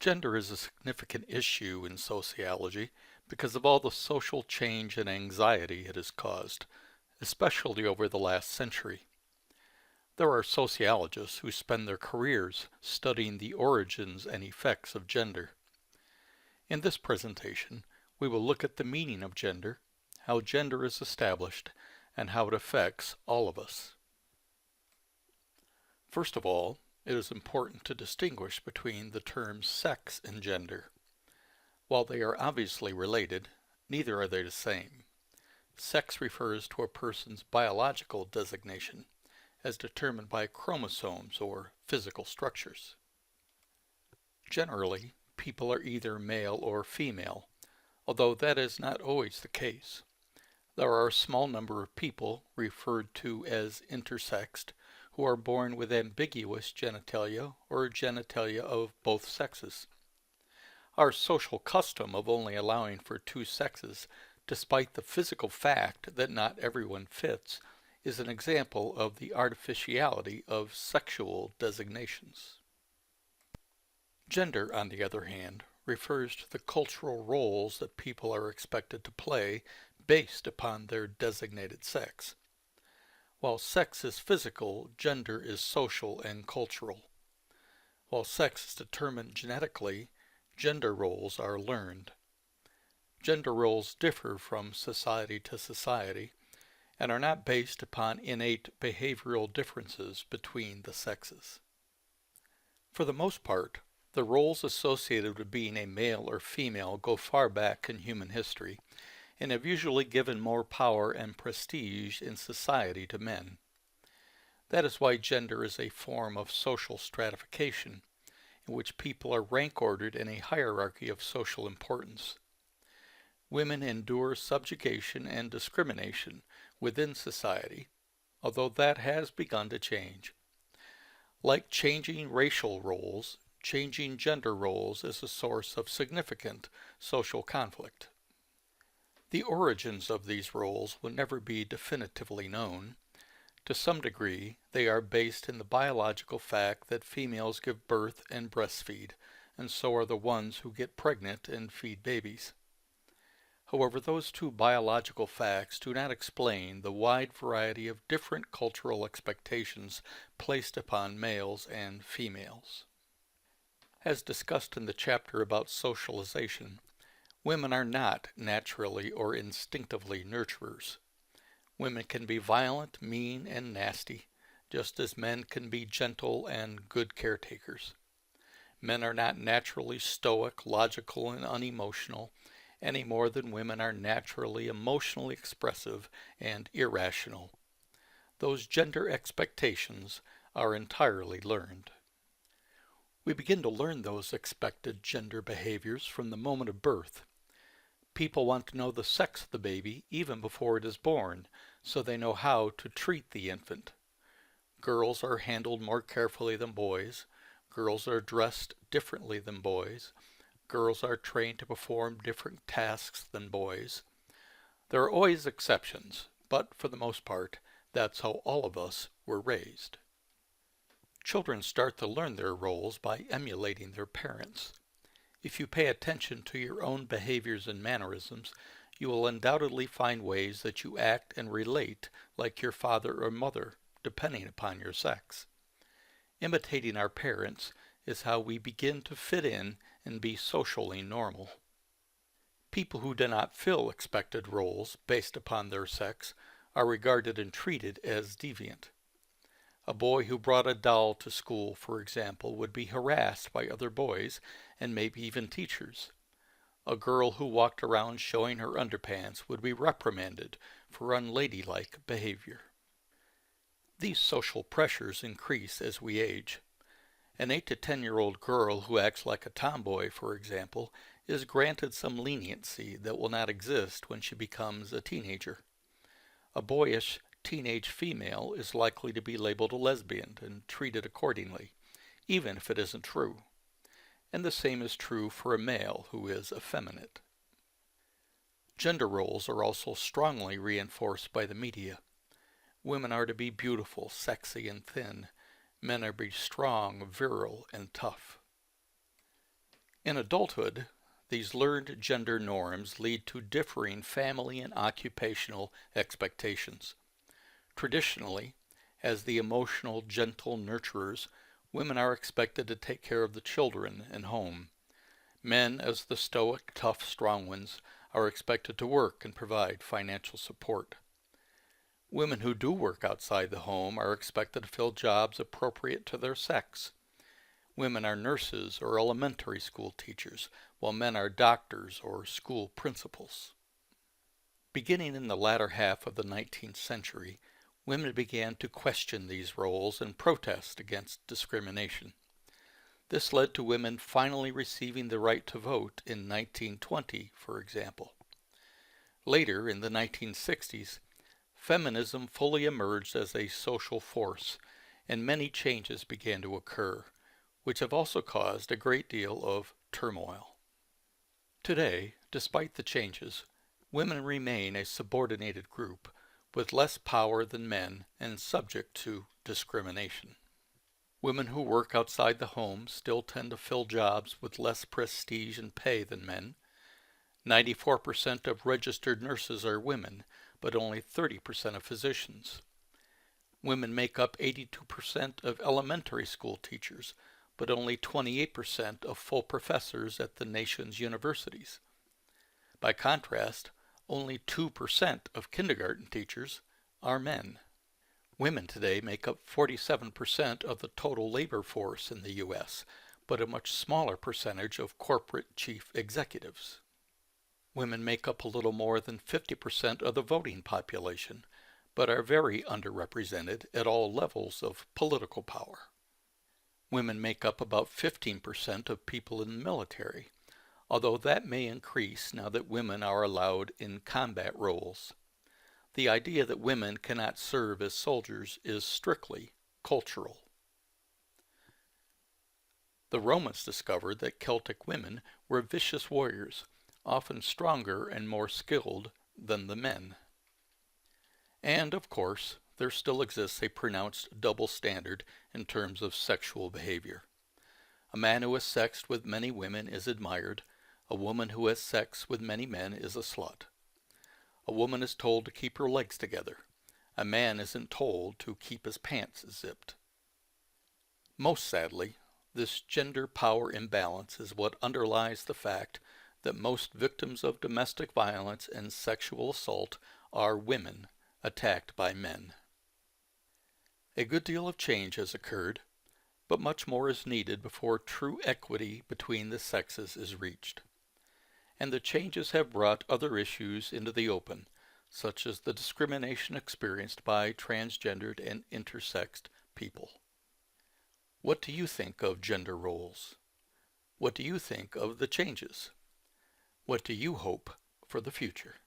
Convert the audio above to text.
Gender is a significant issue in sociology because of all the social change and anxiety it has caused, especially over the last century. There are sociologists who spend their careers studying the origins and effects of gender. In this presentation, we will look at the meaning of gender, how gender is established, and how it affects all of us. First of all, it is important to distinguish between the terms sex and gender. While they are obviously related, neither are they the same. Sex refers to a person's biological designation, as determined by chromosomes or physical structures. Generally, people are either male or female, although that is not always the case. There are a small number of people, referred to as intersexed, who are born with ambiguous genitalia or genitalia of both sexes. Our social custom of only allowing for two sexes, despite the physical fact that not everyone fits, is an example of the artificiality of sexual designations. Gender, on the other hand, refers to the cultural roles that people are expected to play based upon their designated sex. While sex is physical, gender is social and cultural. While sex is determined genetically, gender roles are learned. Gender roles differ from society to society and are not based upon innate behavioral differences between the sexes. For the most part, the roles associated with being a male or female go far back in human history and have usually given more power and prestige in society to men. That is why gender is a form of social stratification, in which people are rank ordered in a hierarchy of social importance. Women endure subjugation and discrimination within society, although that has begun to change. Like changing racial roles, changing gender roles is a source of significant social conflict. The origins of these roles will never be definitively known. To some degree, they are based in the biological fact that females give birth and breastfeed, and so are the ones who get pregnant and feed babies. However, those two biological facts do not explain the wide variety of different cultural expectations placed upon males and females. As discussed in the chapter about socialization, women are not naturally or instinctively nurturers. Women can be violent, mean, and nasty, just as men can be gentle and good caretakers. Men are not naturally stoic, logical, and unemotional, any more than women are naturally emotionally expressive and irrational. Those gender expectations are entirely learned. We begin to learn those expected gender behaviors from the moment of birth. People want to know the sex of the baby even before it is born, so they know how to treat the infant. Girls are handled more carefully than boys. Girls are dressed differently than boys. Girls are trained to perform different tasks than boys. There are always exceptions, but for the most part, that's how all of us were raised. Children start to learn their roles by emulating their parents. If you pay attention to your own behaviors and mannerisms, you will undoubtedly find ways that you act and relate like your father or mother, depending upon your sex. Imitating our parents is how we begin to fit in and be socially normal. People who do not fill expected roles based upon their sex are regarded and treated as deviant. A boy who brought a doll to school, for example, would be harassed by other boys and maybe even teachers. A girl who walked around showing her underpants would be reprimanded for unladylike behavior. These social pressures increase as we age. An 8 to 10-year-old girl who acts like a tomboy, for example, is granted some leniency that will not exist when she becomes a teenager. A boyish teenage female is likely to be labeled a lesbian and treated accordingly, even if it isn't true. And the same is true for a male who is effeminate. Gender roles are also strongly reinforced by the media. Women are to be beautiful, sexy, and thin. Men are to be strong, virile, and tough. In adulthood, these learned gender norms lead to differing family and occupational expectations. Traditionally, as the emotional, gentle nurturers, women are expected to take care of the children and home. Men, as the stoic, tough, strong ones, are expected to work and provide financial support. Women who do work outside the home are expected to fill jobs appropriate to their sex. Women are nurses or elementary school teachers, while men are doctors or school principals. Beginning in the latter half of the 19th century, women began to question these roles and protest against discrimination. This led to women finally receiving the right to vote in 1920, for example. Later, in the 1960s, feminism fully emerged as a social force, and many changes began to occur, which have also caused a great deal of turmoil. Today, despite the changes, women remain a subordinated group with less power than men and subject to discrimination. Women who work outside the home still tend to fill jobs with less prestige and pay than men. 94% of registered nurses are women, but only 30% of physicians. Women make up 82% of elementary school teachers, but only 28% of full professors at the nation's universities. By contrast, only 2% of kindergarten teachers are men. Women today make up 47% of the total labor force in the U.S., but a much smaller percentage of corporate chief executives. Women make up a little more than 50% of the voting population, but are very underrepresented at all levels of political power. Women make up about 15% of people in the military, although that may increase now that women are allowed in combat roles. The idea that women cannot serve as soldiers is strictly cultural. The Romans discovered that Celtic women were vicious warriors, often stronger and more skilled than the men. And, of course, there still exists a pronounced double standard in terms of sexual behavior. A man who has sexed with many women is admired. A woman who has sex with many men is a slut. A woman is told to keep her legs together. A man isn't told to keep his pants zipped. Most sadly, this gender power imbalance is what underlies the fact that most victims of domestic violence and sexual assault are women attacked by men. A good deal of change has occurred, but much more is needed before true equity between the sexes is reached. And the changes have brought other issues into the open, such as the discrimination experienced by transgendered and intersexed people. What do you think of gender roles? What do you think of the changes? What do you hope for the future?